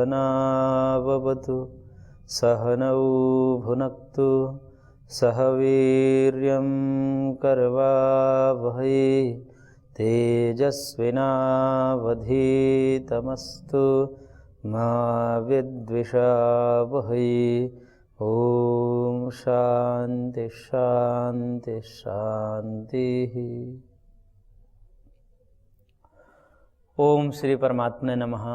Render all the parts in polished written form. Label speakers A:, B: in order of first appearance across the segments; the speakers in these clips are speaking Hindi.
A: सहनाववतु सहनौ भुनक्तु सह वीर्यं करवावहै तेजस्विनावधीतमस्तु मा विद्विषावहै। ओम शांति शांति शांति। ओम श्री परमात्मने नमः।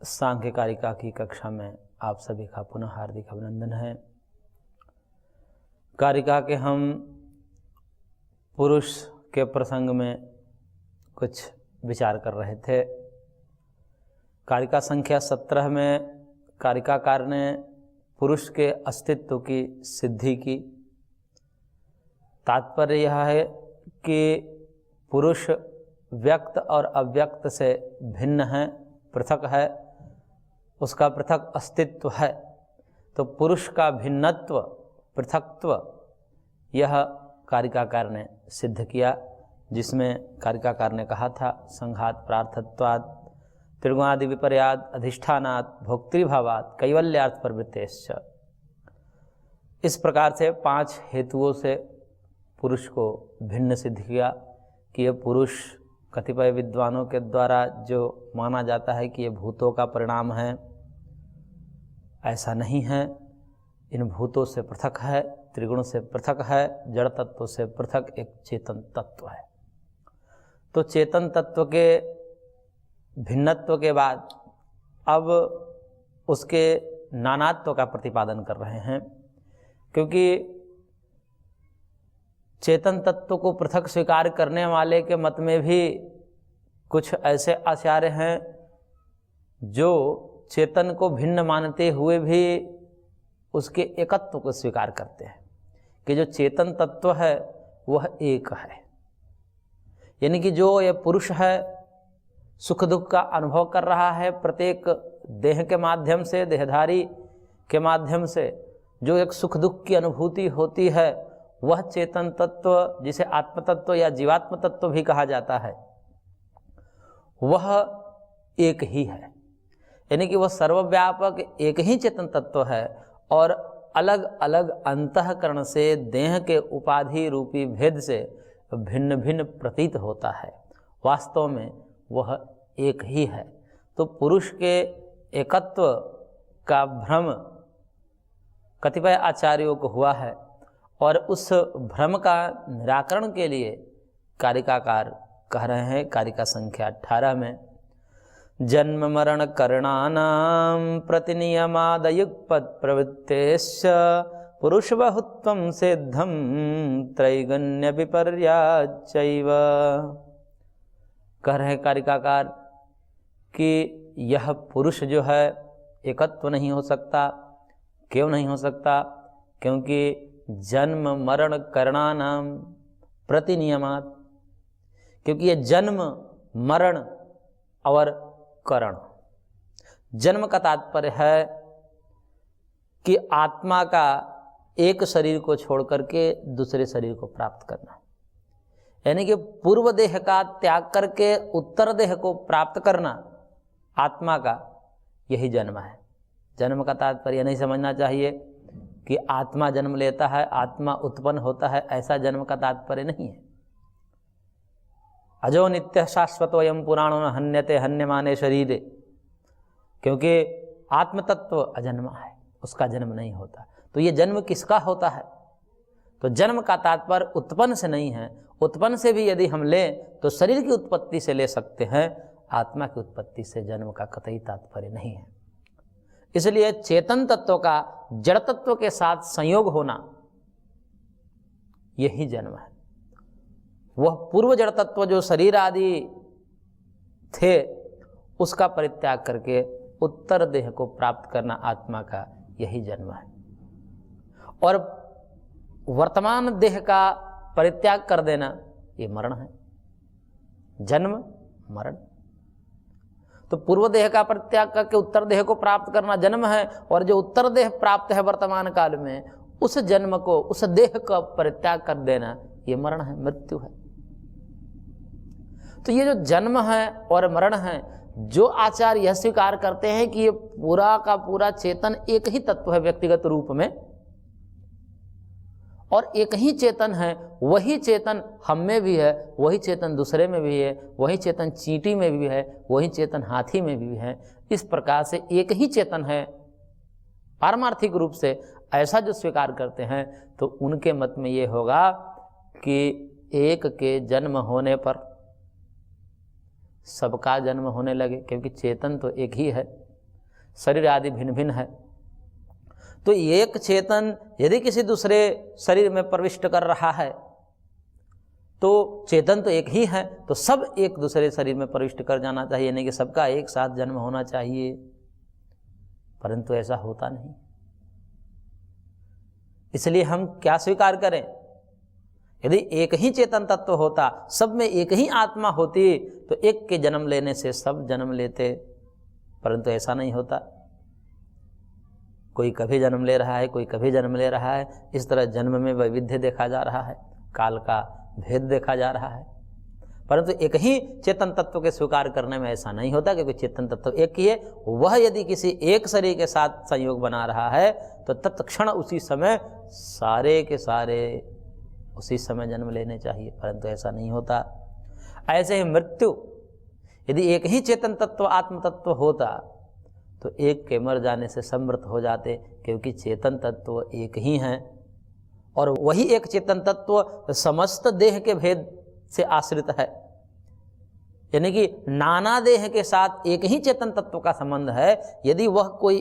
A: सांख्य कारिका की कक्षा में आप सभी का पुनः हार्दिक अभिनंदन है। कारिका के हम पुरुष के प्रसंग में कुछ विचार कर रहे थे। कारिका संख्या 17 में कारिकाकार ने पुरुष के अस्तित्व की सिद्धि की। तात्पर्य यह है कि पुरुष व्यक्त और अव्यक्त से भिन्न है, पृथक है, उसका पृथक अस्तित्व है। तो पुरुष का भिन्नत्व, पृथकत्व, यह कारिकाकार ने सिद्ध किया, जिसमें कारिकाकार ने कहा था संघात प्रार्थत्वात् त्रिगुणादि विपर्याद अधिष्ठानात् भोक्तृभावात् कैवल्यार्थ प्रवृत्तेश्च। इस प्रकार से 5 हेतुओं से पुरुष को भिन्न सिद्ध किया कि यह पुरुष कतिपय विद्वानों के द्वारा जो माना जाता है कि ये भूतों का परिणाम है, ऐसा नहीं है। इन भूतों से पृथक है, त्रिगुण से पृथक है, जड़ तत्व से पृथक एक चेतन तत्व है। तो चेतन तत्व के भिन्नत्व के बाद अब उसके नानात्व का प्रतिपादन कर रहे हैं, क्योंकि चेतन तत्व को पृथक स्वीकार करने वाले के मत में भी कुछ ऐसे आचार्य हैं जो चेतन को भिन्न मानते हुए भी उसके एकत्व को स्वीकार करते हैं कि जो चेतन तत्व है वह एक है। यानी कि जो यह पुरुष है सुख दुख का अनुभव कर रहा है, प्रत्येक देह के माध्यम से, देहधारी के माध्यम से जो एक सुख दुख की अनुभूति होती है, वह चेतन तत्व, जिसे आत्म तत्व या जीवात्म तत्व भी कहा जाता है, वह एक ही है। यानी कि वह सर्वव्यापक एक ही चेतन तत्व है और अलग अलग अंतःकरण से, देह के उपाधि रूपी भेद से भिन्न भिन्न प्रतीत होता है। वास्तव में वह एक ही है। तो पुरुष के एकत्व का भ्रम कतिपय आचार्यों को हुआ है और उस भ्रम का निराकरण के लिए कारिकाकार कह रहे हैं कारिका संख्या 18 में, जन्म मरण करणानां प्रतिनियमादयुगपत् प्रवृत्तेश्च पुरुष बहुत्वं सिद्धं त्रैगुण्य विपर्याच्चैव। कह रहे हैं कारिकाकार कि यह पुरुष जो है एकत्व नहीं हो सकता। क्यों नहीं हो सकता? क्योंकि जन्म मरण करणानाम प्रतिनियमात, क्योंकि ये जन्म, मरण और करण। जन्म का तात्पर्य है कि आत्मा का एक शरीर को छोड़ करके दूसरे शरीर को प्राप्त करना, यानी कि पूर्व देह का त्याग करके उत्तर देह को प्राप्त करना आत्मा का, यही जन्म है। जन्म का तात्पर्य नहीं समझना चाहिए कि आत्मा जन्म लेता है, आत्मा उत्पन्न होता है, ऐसा जन्म का तात्पर्य नहीं है। अजो नित्य शाश्वतोयम पुराणो न हन्यते हन्यमाने शरीरे, क्योंकि आत्म तत्व अजन्मा है, उसका जन्म नहीं होता। तो ये जन्म किसका होता है? तो जन्म का तात्पर्य उत्पन्न से नहीं है। उत्पन्न से भी यदि हम लें तो शरीर की उत्पत्ति से ले सकते हैं, आत्मा की उत्पत्ति से जन्म का कतई तात्पर्य नहीं है। इसलिए चेतन तत्व का जड़ तत्व के साथ संयोग होना, यही जन्म है। वह पूर्व जड़ तत्व जो शरीर आदि थे, उसका परित्याग करके उत्तर देह को प्राप्त करना आत्मा का, यही जन्म है। और वर्तमान देह का परित्याग कर देना, ये मरण है। जन्म मरण। तो पूर्व देह का परित्याग करके उत्तर देह को प्राप्त करना जन्म है, और जो उत्तर देह प्राप्त है वर्तमान काल में, उस जन्म को, उस देह का परित्याग कर देना, ये मरण है, मृत्यु है। तो ये जो जन्म है और मरण है, जो आचार्य यह स्वीकार करते हैं कि ये पूरा का पूरा चेतन एक ही तत्व है व्यक्तिगत रूप में, और एक ही चेतन है, वही चेतन हम में भी है, वही चेतन दूसरे में भी है, वही चेतन चींटी में भी है, वही चेतन हाथी में भी है, इस प्रकार से एक ही चेतन है पारमार्थिक रूप से, ऐसा जो स्वीकार करते हैं, तो उनके मत में ये होगा कि एक के जन्म होने पर सबका जन्म होने लगे, क्योंकि चेतन तो एक ही है, शरीर आदि भिन्न भिन्न है। तो एक चेतन यदि किसी दूसरे शरीर में प्रविष्ट कर रहा है तो चेतन तो एक ही है, तो सब एक दूसरे शरीर में प्रविष्ट कर जाना चाहिए, नहीं कि सबका एक साथ जन्म होना चाहिए, परंतु ऐसा होता नहीं। इसलिए हम क्या स्वीकार करें? यदि एक ही चेतन तत्व होता, सब में एक ही आत्मा होती, तो एक के जन्म लेने से सब जन्म लेते, परंतु ऐसा नहीं होता। कोई कभी जन्म ले रहा है, कोई कभी जन्म ले रहा है, इस तरह जन्म में वैविध्य देखा जा रहा है, काल का भेद देखा जा रहा है, परंतु एक ही चेतन तत्व के स्वीकार करने में ऐसा नहीं होता, क्योंकि चेतन तत्व एक ही है। वह यदि किसी एक शरीर के साथ संयोग बना रहा है तो तत्क्षण उसी समय सारे के सारे उसी समय जन्म लेने चाहिए, परंतु ऐसा नहीं होता। ऐसे ही मृत्यु, यदि एक ही चेतन तत्व आत्म तत्व होता तो एक के मर जाने से सब मृत हो जाते, क्योंकि चेतन तत्व एक ही हैं, और वही एक चेतन तत्व समस्त देह के भेद से आश्रित है, यानी कि नाना देह के साथ एक ही चेतन तत्व का संबंध है। यदि वह कोई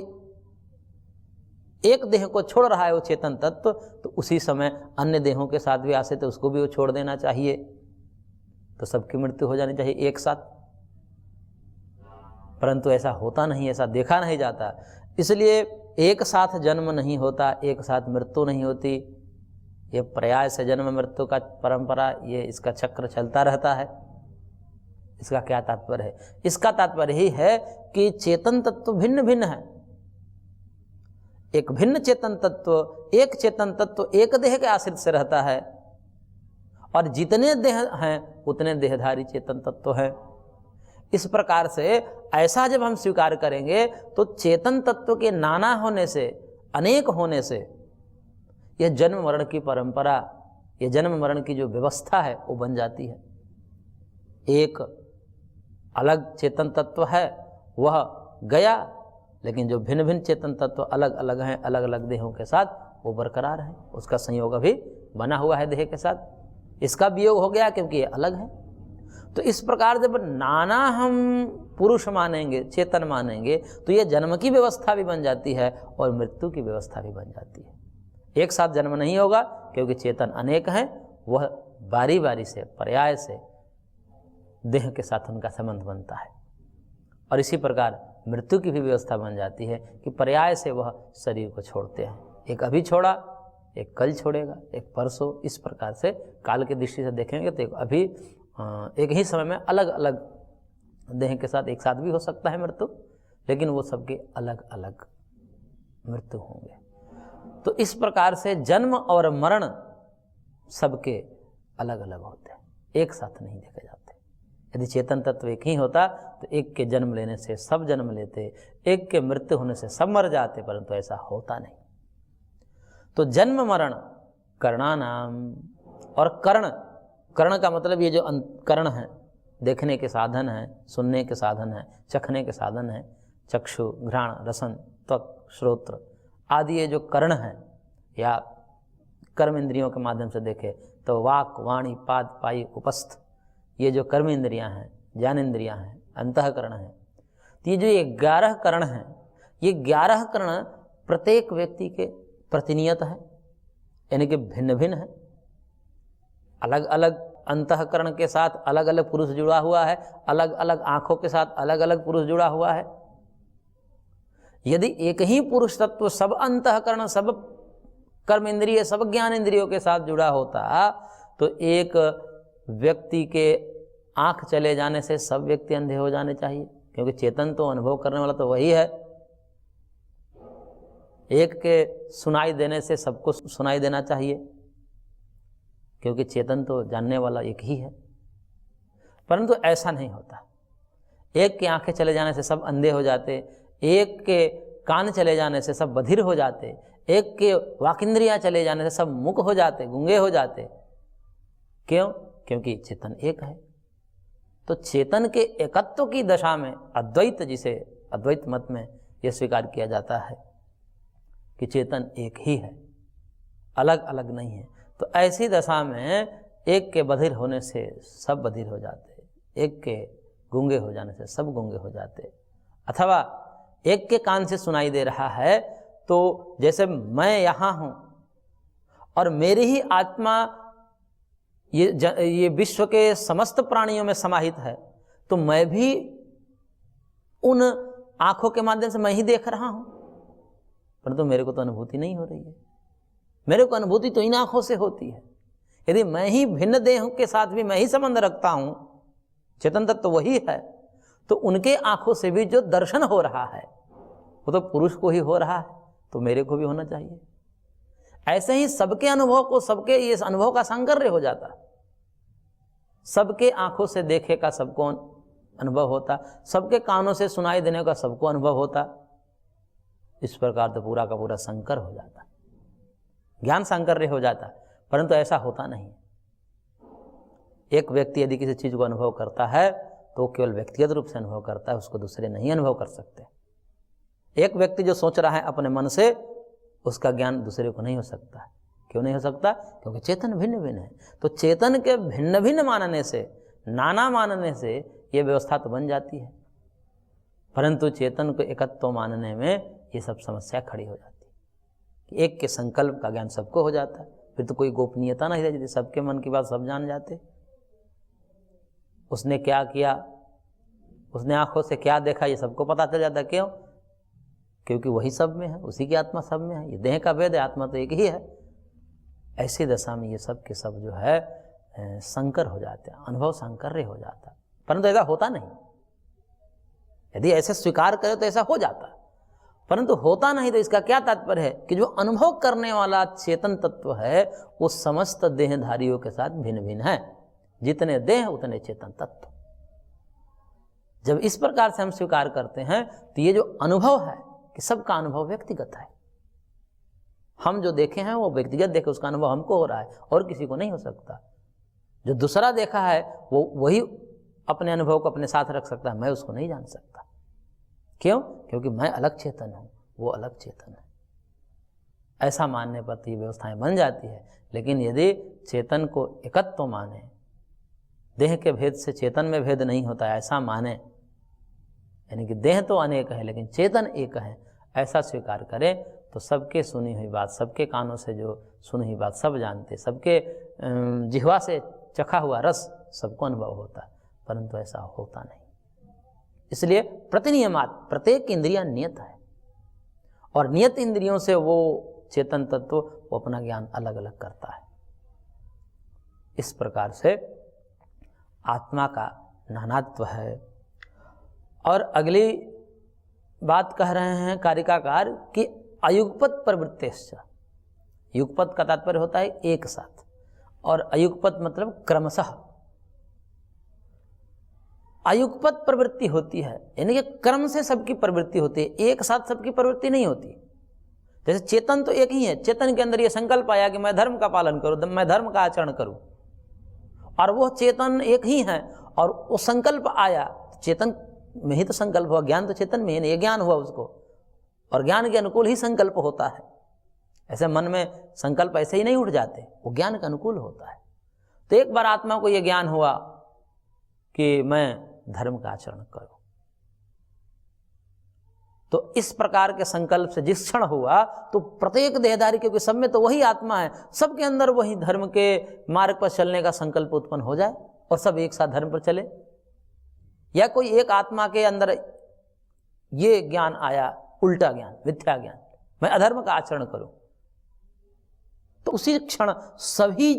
A: एक देह को छोड़ रहा है वो चेतन तत्व, तो उसी समय अन्य देहों के साथ भी आश्रित है, उसको भी वो छोड़ देना चाहिए, तो सबकी मृत्यु हो जानी चाहिए एक साथ, परंतु ऐसा होता नहीं, ऐसा देखा नहीं जाता। इसलिए एक साथ जन्म नहीं होता, एक साथ मृत्यु नहीं होती, ये पर्याय से जन्म मृत्यु का परंपरा, ये इसका चक्र चलता रहता है। इसका क्या तात्पर्य है? इसका तात्पर्य ही है कि चेतन तत्व भिन्न भिन्न है। एक भिन्न चेतन तत्व, एक चेतन तत्व एक देह के आश्रित से रहता है, और जितने देह हैं उतने देहधारी चेतन तत्व हैं। इस प्रकार से ऐसा जब हम स्वीकार करेंगे तो चेतन तत्व के नाना होने से, अनेक होने से, यह जन्म मरण की परंपरा, यह जन्म मरण की जो व्यवस्था है वो बन जाती है। एक अलग चेतन तत्व है वह गया, लेकिन जो भिन्न भिन्न चेतन तत्व अलग अलग हैं, अलग अलग देहों के साथ, वो बरकरार है, उसका संयोग अभी बना हुआ है देह के साथ। इसका वियोग हो गया क्योंकि ये अलग है। तो इस प्रकार जब नाना हम पुरुष मानेंगे, चेतन मानेंगे, तो ये जन्म की व्यवस्था भी बन जाती है और मृत्यु की व्यवस्था भी बन जाती है। एक साथ जन्म नहीं होगा क्योंकि चेतन अनेक हैं, वह बारी बारी से, पर्याय से देह के साथ उनका संबंध बनता है। और इसी प्रकार मृत्यु की भी व्यवस्था बन जाती है कि पर्याय से वह शरीर को छोड़ते हैं। एक अभी छोड़ा, एक कल छोड़ेगा, एक परसों, इस प्रकार से काल की दृष्टि से देखेंगे तो अभी एक ही समय में अलग अलग देह के साथ एक साथ भी हो सकता है मृत्यु, लेकिन वो सबके अलग अलग मृत्यु होंगे। तो इस प्रकार से जन्म और मरण सबके अलग अलग होते हैं, एक साथ नहीं देखे जाते। यदि चेतन तत्व एक ही होता तो एक के जन्म लेने से सब जन्म लेते, एक के मृत्यु होने से सब मर जाते, परंतु ऐसा होता नहीं। तो जन्म मरण कर्णानाम, और कर्ण, कर्ण का मतलब ये जो कर्ण है, देखने के साधन है, सुनने के साधन है, चखने के साधन है, चक्षु, घ्राण, रसन, त्वक, श्रोत्र आदि ये जो कर्ण है, या कर्म इंद्रियों के माध्यम से देखे तो वाक, वाणी, पाद, पाई, उपस्थ, ये जो कर्म इंद्रियां हैं, ज्ञान इंद्रियां हैं, अंतःकरण है, तो ये जो 11 कर्ण हैं, ये 11 कर्ण प्रत्येक व्यक्ति के प्रतिनियत है, यानी कि भिन्न भिन्न है। अलग अलग अंतःकरण के साथ अलग अलग पुरुष जुड़ा हुआ है, अलग अलग आंखों के साथ अलग अलग पुरुष जुड़ा हुआ है। यदि एक ही पुरुष तत्व सब अंतःकरण, सब कर्म इंद्रिय, सब ज्ञान इंद्रियों के साथ जुड़ा होता तो एक व्यक्ति के आंख चले जाने से सब व्यक्ति अंधे हो जाने चाहिए, क्योंकि चेतन तो अनुभव करने वाला तो वही है। एक के सुनाई देने से सबको सुनाई देना चाहिए, क्योंकि चेतन तो जानने वाला एक ही है, परंतु ऐसा नहीं होता। एक की आंखें चले जाने से सब अंधे हो जाते, एक के कान चले जाने से सब बधिर हो जाते, एक के वाकिंद्रियां चले जाने से सब मूक हो जाते, गूंगे हो जाते। क्यों? क्योंकि चेतन एक है। तो चेतन के एकत्व की दशा में अद्वैत, जिसे अद्वैत मत में यह स्वीकार किया जाता है कि चेतन एक ही है, अलग अलग नहीं है। तो ऐसी दशा में एक के बधिर होने से सब बधिर हो जाते, एक के गूंगे हो जाने से सब गूंगे हो जाते, अथवा एक के कान से सुनाई दे रहा है तो जैसे मैं यहाँ हूँ और मेरी ही आत्मा ये विश्व के समस्त प्राणियों में समाहित है, तो मैं भी उन आंखों के माध्यम से मैं ही देख रहा हूँ, परंतु मेरे को तो अनुभूति नहीं हो रही है। मेरे को अनुभूति तो इन आंखों से होती है। यदि मैं ही भिन्न देह के साथ भी मैं ही संबंध रखता हूँ, चेतन तत्व तो वही है, तो उनके आंखों से भी जो दर्शन हो रहा है वो तो पुरुष को ही हो रहा है, तो मेरे को भी होना चाहिए। ऐसे ही सबके अनुभव को, सबके इस अनुभव का सांकर्य हो जाता। सबके आंखों से देखे का सबको अनुभव होता, सबके कानों से सुनाई देने का सबको अनुभव होता। इस प्रकार तो पूरा का पूरा संकर हो जाता, ज्ञान सांकर्य हो जाता। परंतु ऐसा होता नहीं। एक व्यक्ति यदि किसी चीज को अनुभव करता है तो केवल व्यक्तिगत रूप से अनुभव करता है, उसको दूसरे नहीं अनुभव कर सकते। एक व्यक्ति जो सोच रहा है अपने मन से, उसका ज्ञान दूसरे को नहीं हो सकता। क्यों नहीं हो सकता? क्योंकि चेतन भिन्न भिन्न है। तो चेतन के भिन्न भिन्न मानने से, नाना मानने से ये व्यवस्था तो बन जाती है, परंतु चेतन को एकत्व मानने में ये सब समस्या खड़ी हो जाती है। एक के संकल्प का ज्ञान सबको हो जाता है, फिर तो कोई गोपनीयता नहीं रहती, सबके मन की बात सब जान जाते। उसने क्या किया, उसने आंखों से क्या देखा, ये सबको पता चल जाता। क्यों? क्योंकि वही सब में है, उसी की आत्मा सब में है। ये देह का भेद है, आत्मा तो एक ही है। ऐसी दशा में ये सब के सब जो है संकर हो जाते हैं, अनुभव सांकर्य हो जाता। परंतु ऐसा होता नहीं। यदि ऐसे स्वीकार करे तो ऐसा हो जाता, परंतु होता नहीं। तो इसका क्या तात्पर्य है कि जो अनुभव करने वाला चेतन तत्व है वो समस्त देहधारियों के साथ भिन्न भिन्न है। जितने देह उतने चेतन तत्व। जब इस प्रकार से हम स्वीकार करते हैं तो ये जो अनुभव है कि सबका अनुभव व्यक्तिगत है। हम जो देखे हैं वो व्यक्तिगत देखे, उसका अनुभव हमको हो रहा है और किसी को नहीं हो सकता। जो दूसरा देखा है वो वही अपने अनुभव को अपने साथ रख सकता है, मैं उसको नहीं जान सकता। क्यों? क्योंकि मैं अलग चेतन हूँ, वो अलग चेतन है। ऐसा मानने पर तो ये व्यवस्थाएं बन जाती है। लेकिन यदि चेतन को एकत्व माने, देह के भेद से चेतन में भेद नहीं होता, ऐसा माने, यानी कि देह तो अनेक है लेकिन चेतन एक है, ऐसा स्वीकार करें तो सबके सुनी हुई बात, सबके कानों से जो सुनी हुई बात सब जानते, सबके जिह्वा से चखा हुआ रस सबको अनुभव होता है, परंतु ऐसा होता नहीं। इसलिए प्रतिनियमात प्रत्येक इंद्रिया नियत है और नियत इंद्रियों से वो चेतन तत्व वो अपना ज्ञान अलग अलग करता है। इस प्रकार से आत्मा का नानात्व है। और अगली बात कह रहे हैं कारिकाकार कि अयुगपत प्रवृत्तिश्च। युगपत का तात्पर्य होता है एक साथ, और अयुगपत मतलब क्रमशः। अयुगपत प्रवृत्ति होती है, यानी कि क्रम से सबकी प्रवृत्ति होती है, एक साथ सबकी प्रवृत्ति नहीं होती। जैसे चेतन तो एक ही है, चेतन के अंदर ये संकल्प आया कि मैं धर्म का पालन करूं, मैं धर्म का आचरण करूं, और वो चेतन एक ही है, और वो संकल्प आया, चेतन में ही तो संकल्प हुआ, ज्ञान तो चेतन में ही नहीं, ये ज्ञान हुआ उसको, और ज्ञान के अनुकूल ही संकल्प होता है। ऐसे मन में संकल्प ऐसे ही नहीं उठ जाते, वो ज्ञान के अनुकूल होता है। तो एक बार आत्मा को ये ज्ञान हुआ कि मैं धर्म का आचरण करूं, तो इस प्रकार के संकल्प से जिस क्षण हुआ तो प्रत्येक देहधारी, क्योंकि सब में तो वही आत्मा है, सबके अंदर वही धर्म के मार्ग पर चलने का संकल्प उत्पन्न हो जाए और सब एक साथ धर्म पर चले। या कोई एक आत्मा के अंदर ये ज्ञान आया, उल्टा ज्ञान, मिथ्या ज्ञान, मैं अधर्म का आचरण करूं, तो उसी क्षण सभी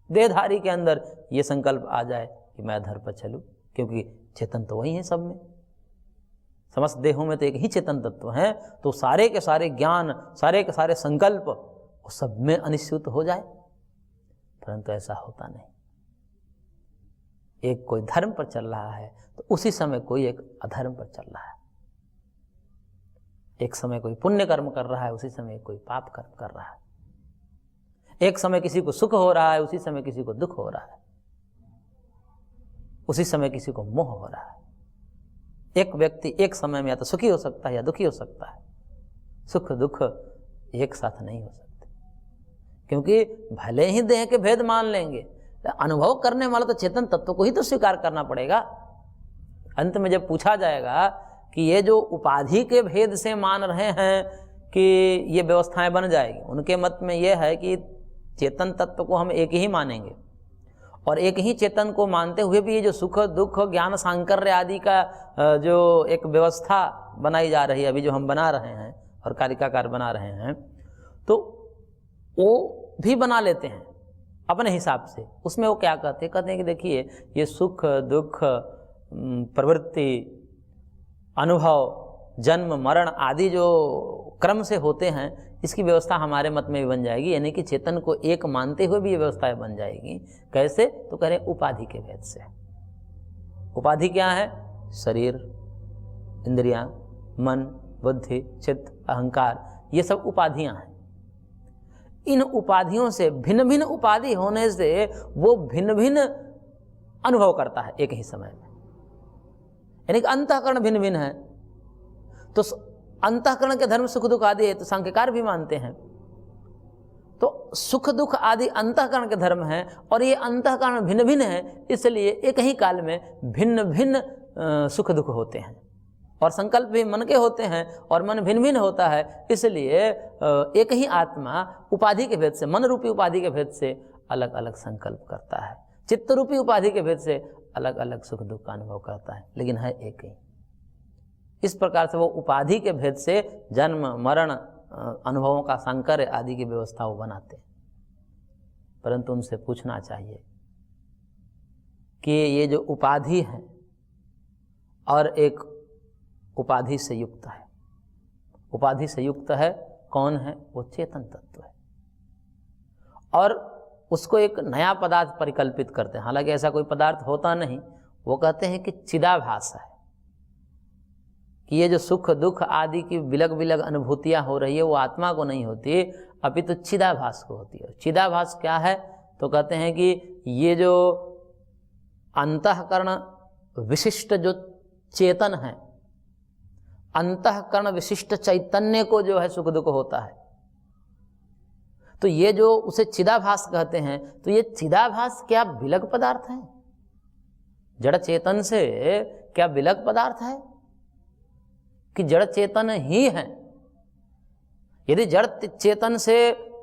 A: देहधारी के अंदर ये संकल्प आ जाए कि मैं अधर्म पर चलूं, क्योंकि चेतन तो वही है सब में, समस्त देहों में तो एक ही चेतन तत्व है। तो सारे के सारे ज्ञान, सारे के सारे संकल्प वो सब में अनिश्चित हो जाए, परंतु ऐसा होता नहीं। एक कोई धर्म पर चल रहा है तो उसी समय कोई एक अधर्म पर चल रहा है। एक समय कोई पुण्य कर्म कर रहा है, उसी समय कोई पाप कर्म कर रहा है। एक समय किसी को सुख हो रहा है, उसी समय किसी को दुख हो रहा है। उसी समय किसी को मोह हो रहा है। एक व्यक्ति एक समय में या तो सुखी हो सकता है या दुखी हो सकता है। सुख दुख एक साथ नहीं हो सकते, क्योंकि भले ही देह के भेद मान लेंगे, अनुभव करने वाला तो चेतन तत्व को ही तो स्वीकार करना पड़ेगा। अंत में जब पूछा जाएगा कि ये जो उपाधि के भेद से मान रहे हैं कि ये व्यवस्थाएं बन जाएगी, उनके मत में ये है कि चेतन तत्व को हम एक ही मानेंगे और एक ही चेतन को मानते हुए भी ये जो सुख दुख ज्ञान सांकर्य आदि का जो एक व्यवस्था बनाई जा रही है, अभी जो हम बना रहे हैं और कारिकाकार बना रहे हैं, तो वो भी बना लेते हैं अपने हिसाब से। उसमें वो क्या कहते हैं कि देखिए ये सुख दुख प्रवृत्ति अनुभव जन्म मरण आदि जो क्रम से होते हैं, इसकी व्यवस्था हमारे मत में भी बन जाएगी, यानी कि चेतन को एक मानते हुए भी ये व्यवस्थाएं बन जाएगी। कैसे? तो कह रहे उपाधि के भेद से। उपाधि क्या है? शरीर, इंद्रियां, मन, बुद्धि, चित्त, अहंकार, ये सब उपाधियां हैं। इन उपाधियों से भिन्न भिन्न उपाधि होने से वो भिन्न भिन्न अनुभव करता है एक ही समय में, यानी कि अंतःकरण भिन्न भिन्न है। तो अंतःकरण के धर्म सुख दुख आदि है तो सांख्यकार भी मानते हैं। तो सुख दुख आदि अंतःकरण के धर्म हैं और ये अंतःकरण भिन्न भिन्न है, इसलिए एक ही काल में भिन्न भिन्न सुख दुख होते हैं। और संकल्प भी मन के होते हैं और मन भिन्न भिन्न होता है, इसलिए एक ही आत्मा उपाधि के भेद से, मन रूपी उपाधि के भेद से अलग अलग संकल्प करता है, चित्त रूपी उपाधि के भेद से अलग अलग सुख दुख का अनुभव करता है, लेकिन है एक ही। इस प्रकार से वो उपाधि के भेद से जन्म मरण अनुभवों का सांकर्य आदि की व्यवस्था वो बनाते हैं। परंतु उनसे पूछना चाहिए कि ये जो उपाधि है और एक उपाधि से युक्त है, उपाधि से युक्त है कौन है? वो चेतन तत्व है। और उसको एक नया पदार्थ परिकल्पित करते हैं, हालांकि ऐसा कोई पदार्थ होता नहीं। वो कहते हैं कि चिदाभास है, कि ये जो सुख दुख आदि की विलग विलग अनुभूतियां हो रही है वो आत्मा को नहीं होती, अपितु तो चिदाभास को होती है। चिदाभास क्या है? तो कहते हैं कि ये जो अंतःकरण विशिष्ट जो चेतन है, अंतःकरण विशिष्ट चैतन्य को जो है सुख दुख होता है, तो ये जो उसे चिदाभास कहते हैं, तो ये चिदाभास क्या विलग पदार्थ है? जड़ चेतन से क्या विलग पदार्थ है कि जड़ चेतन ही है? यदि जड़ चेतन से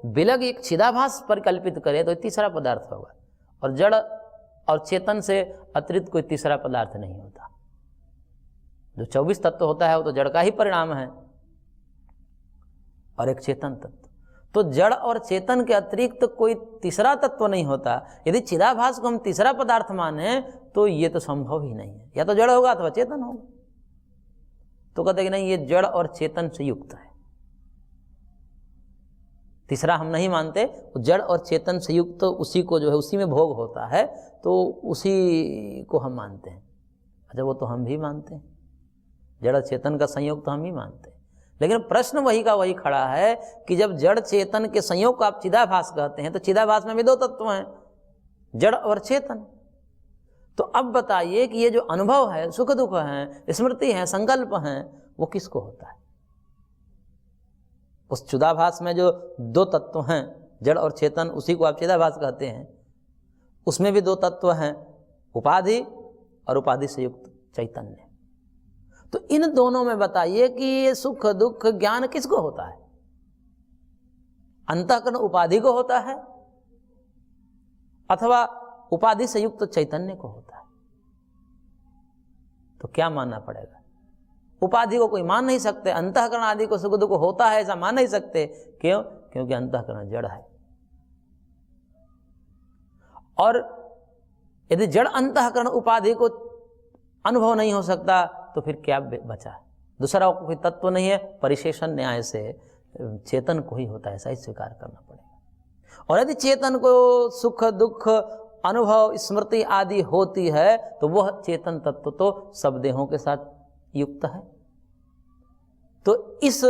A: विलग एक चिदाभास परिकल्पित करे तो तीसरा पदार्थ होगा, और जड़ और चेतन से अतिरिक्त कोई तीसरा पदार्थ नहीं होता। जो 24 तत्व होता है वो तो जड़ का ही परिणाम है और एक चेतन तत्व। तो जड़ और चेतन के अतिरिक्त कोई तीसरा तत्व नहीं होता। यदि चिदाभास को हम तीसरा पदार्थ माने तो ये तो संभव ही नहीं है, या तो जड़ होगा अथवा चेतन होगा। तो कहते कि नहीं, ये जड़ और चेतन से युक्त है, तीसरा हम नहीं मानते। जड़ और चेतन से युक्त तो उसी को जो है उसी में भोग होता है, तो उसी को हम मानते हैं। अच्छा, वो तो हम भी मानते हैं, जड़ चेतन का संयोग तो हम ही मानते हैं। लेकिन प्रश्न वही का वही खड़ा है कि जब जड़ चेतन के संयोग को आप चिदाभास कहते हैं तो चिदाभास में भी दो तत्व हैं, जड़ और चेतन। तो अब बताइए कि ये जो अनुभव है, सुख दुख है, स्मृति है, संकल्प है, वो किसको होता है? उस चिदाभास में जो दो तत्व हैं, जड़ और चेतन, उसी को आप चिदाभास कहते हैं। उसमें भी दो तत्व हैं, उपाधि और उपाधि से युक्त चैतन्य। तो इन दोनों में बताइए कि ये सुख दुख ज्ञान किसको होता है? अंतःकरण उपाधि को होता है अथवा उपाधि से युक्त चैतन्य को होता है? तो क्या मानना पड़ेगा? उपाधि को कोई मान नहीं सकते, अंतःकरण आदि को सुख दुख होता है ऐसा मान नहीं सकते। क्यों? क्योंकि अंतःकरण जड़ है। और यदि जड़ अंतःकरण उपाधि को अनुभव नहीं हो सकता तो फिर क्या बचा? दूसरा कोई तत्व नहीं है, परिशेषण न्याय से चेतन को ही होता है, ऐसा ही स्वीकार करना पड़ेगा। और यदि चेतन को सुख दुख अनुभव स्मृति आदि होती है तो वह चेतन तत्व तो सब देहों के साथ युक्त है। तो इस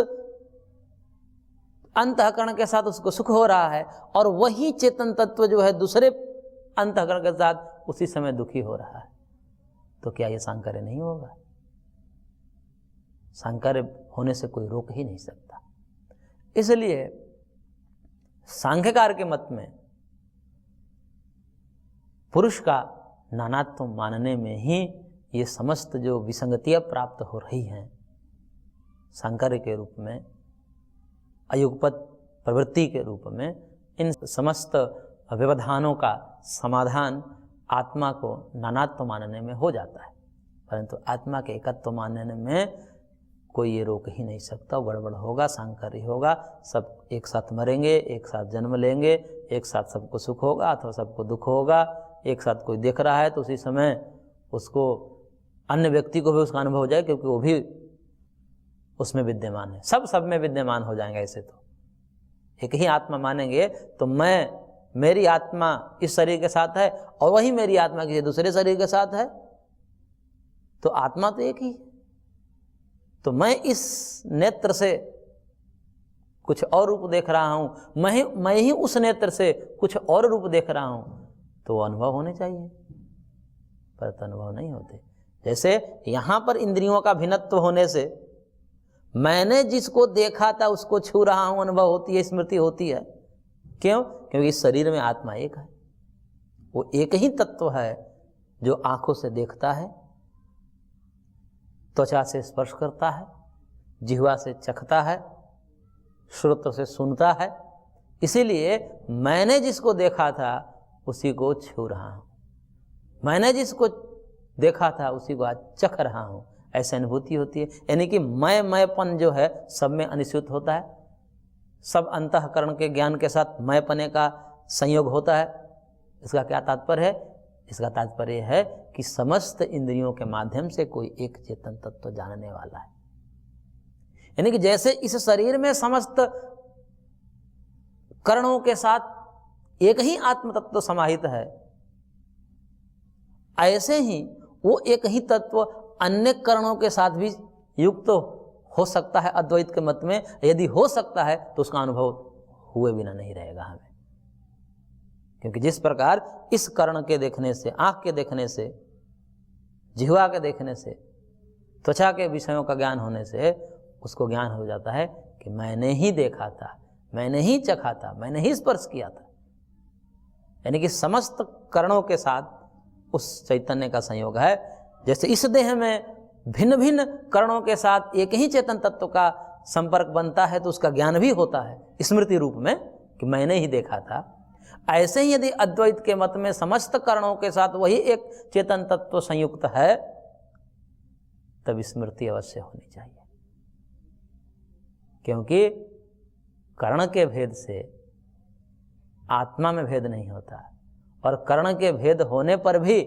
A: अंतःकरण के साथ उसको सुख हो रहा है और वही चेतन तत्व जो है दूसरे अंतःकरण के साथ उसी समय दुखी हो रहा है, तो क्या यह सांकर्य नहीं होगा? सांकर्य होने से कोई रोक ही नहीं सकता। इसलिए सांख्यकार के मत में पुरुष का नानात्व मानने में ही ये समस्त जो विसंगतियां प्राप्त हो रही हैं सांकर्य के रूप में, अयुगपत प्रवृत्ति के रूप में, इन समस्त व्यवधानों का समाधान आत्मा को नानात्व मानने में हो जाता है। परंतु आत्मा के एकत्व मानने में कोई ये रोक ही नहीं सकता। गड़बड़ होगा, सांकर्य होगा, सब एक साथ मरेंगे, एक साथ जन्म लेंगे, एक साथ सबको सुख होगा अथवा सबको दुख होगा। एक साथ कोई देख रहा है तो उसी समय उसको अन्य व्यक्ति को भी उसका अनुभव हो जाए, क्योंकि वो भी उसमें विद्यमान है। सब में विद्यमान हो जाएंगे। ऐसे तो एक ही आत्मा मानेंगे तो मेरी आत्मा इस शरीर के साथ है और वही मेरी आत्मा किसी दूसरे शरीर के साथ है, तो आत्मा तो एक ही। तो मैं इस नेत्र से कुछ और रूप देख रहा हूं, मैं ही उस नेत्र से कुछ और रूप देख रहा हूं, तो अनुभव होने चाहिए, पर तो अनुभव नहीं होते। जैसे यहां पर इंद्रियों का भिन्नत्व होने से मैंने जिसको देखा था उसको छू रहा हूं, अनुभव होती है, स्मृति होती है। क्यों? क्योंकि इस शरीर में आत्मा एक है, वो एक ही तत्व है जो आंखों से देखता है, त्वचा से स्पर्श करता है, जिह्वा से चखता है, श्रोत्र से सुनता है। इसीलिए मैंने जिसको देखा था उसी को छू रहा हूं, मैंने जिसको देखा था उसी को आज चख रहा हूं, ऐसी अनुभूति होती है। यानी कि मैंपन जो है सब में अनिश्चित होता है, सब अंतःकरण के ज्ञान के साथ मैंपने का संयोग होता है। इसका क्या तात्पर्य है? इसका तात्पर्य है कि समस्त इंद्रियों के माध्यम से कोई एक चेतन तत्व जानने वाला है। यानी कि जैसे इस शरीर में समस्त करणों के साथ एक ही आत्म तत्व समाहित है, ऐसे ही वो एक ही तत्व अन्य करणों के साथ भी युक्त हो सकता है। अद्वैत के मत में यदि हो सकता है तो उसका अनुभव हुए बिना नहीं रहेगा हमें, क्योंकि जिस प्रकार इस कर्ण के देखने से, आंख के देखने से, जिह्वा के देखने से, त्वचा के विषयों का ज्ञान होने से उसको ज्ञान हो जाता है कि मैंने ही देखा था, मैंने ही चखा था, मैंने ही स्पर्श किया था। यानी कि समस्त करणों के साथ उस चैतन्य का संयोग है। जैसे इस देह में भिन्न भिन्न करणों के साथ एक ही चेतन तत्व का संपर्क बनता है तो उसका ज्ञान भी होता है स्मृति रूप में कि मैंने ही देखा था। ऐसे ही यदि अद्वैत के मत में समस्त करणों के साथ वही एक चेतन तत्व संयुक्त है, तब स्मृति अवश्य होनी चाहिए, क्योंकि कर्ण के भेद से आत्मा में भेद नहीं होता, और कर्ण के भेद होने पर भी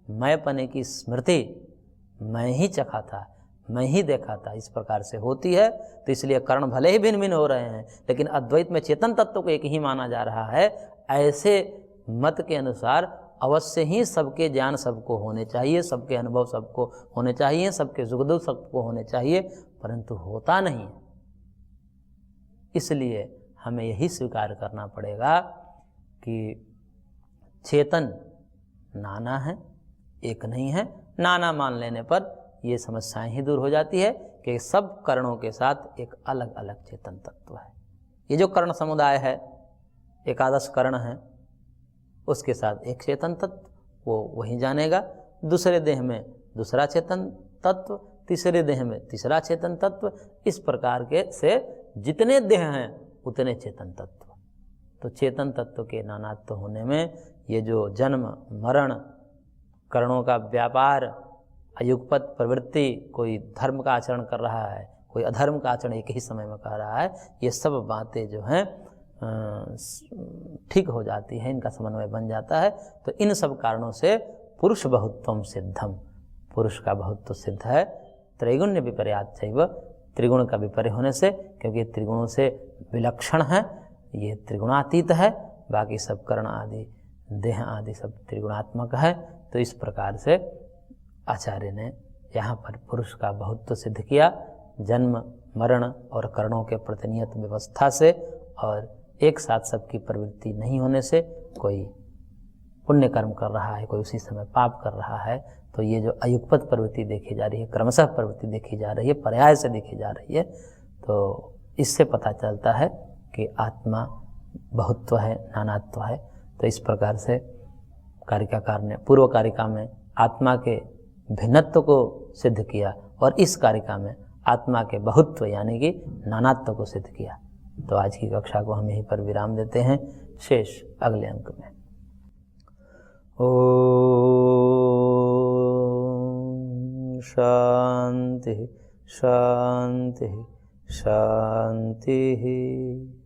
A: मैंपने की स्मृति, मैं ही चखा था, मैं ही देखा था, इस प्रकार से होती है। तो इसलिए कर्ण भले ही भिन्न भिन्न हो रहे हैं, लेकिन अद्वैत में चेतन तत्व को एक ही माना जा रहा है। ऐसे मत के अनुसार अवश्य ही सबके ज्ञान सबको होने चाहिए, सबके अनुभव सबको होने चाहिए, सबके सुख दुख सबको होने चाहिए, परंतु होता नहीं। इसलिए हमें यही स्वीकार करना पड़ेगा कि चेतन नाना है, एक नहीं है। नाना मान लेने पर ये समस्याएं ही दूर हो जाती है कि सब करणों के साथ एक अलग अलग चेतन तत्व है। ये जो कर्ण समुदाय है, एकादश कर्ण है, उसके साथ एक चेतन तत्व, वो वही जानेगा। दूसरे देह में दूसरा चेतन तत्व, तीसरे देह में तीसरा चेतन तत्व, इस प्रकार के से जितने देह हैं उतने चेतन तत्व। तो चेतन तत्व के नानात्व होने में ये जो जन्म मरण, करणों का व्यापार, अयुगपत प्रवृत्ति, कोई धर्म का आचरण कर रहा है, कोई अधर्म का आचरण एक ही समय में कर रहा है, ये सब बातें जो हैं ठीक हो जाती है, इनका समन्वय बन जाता है। तो इन सब कारणों से पुरुष बहुत्वम सिद्धम, पुरुष का बहुत्व सिद्ध है। त्रैगुण्य विपर्यात चैव, त्रिगुण का विपर्य होने से, क्योंकि त्रिगुणों से विलक्षण है, ये त्रिगुणातीत है। बाकी सब कर्ण आदि देह आदि सब त्रिगुणात्मक है। तो इस प्रकार से आचार्य ने यहाँ पर पुरुष का बहुत्व सिद्ध किया, जन्म मरण और कर्णों के प्रतिनियत व्यवस्था से, और एक साथ सबकी प्रवृत्ति नहीं होने से। कोई पुण्य कर्म कर रहा है, कोई उसी समय पाप कर रहा है, तो ये जो अयुगपत प्रवृत्ति देखी जा रही है, क्रमशः प्रवृत्ति देखी जा रही है, पर्याय से देखी जा रही है, तो इससे पता चलता है कि आत्मा बहुत्व है, नानात्व है। तो इस प्रकार से कारिकाकार ने पूर्व कारिका में आत्मा के भिन्नत्व को सिद्ध किया और इस कारिका में आत्मा के बहुत्व यानी कि नानात्व को सिद्ध किया। तो आज की कक्षा को हम यहीं पर विराम देते हैं, शेष अगले अंक में। ओम शांति शांति शांति।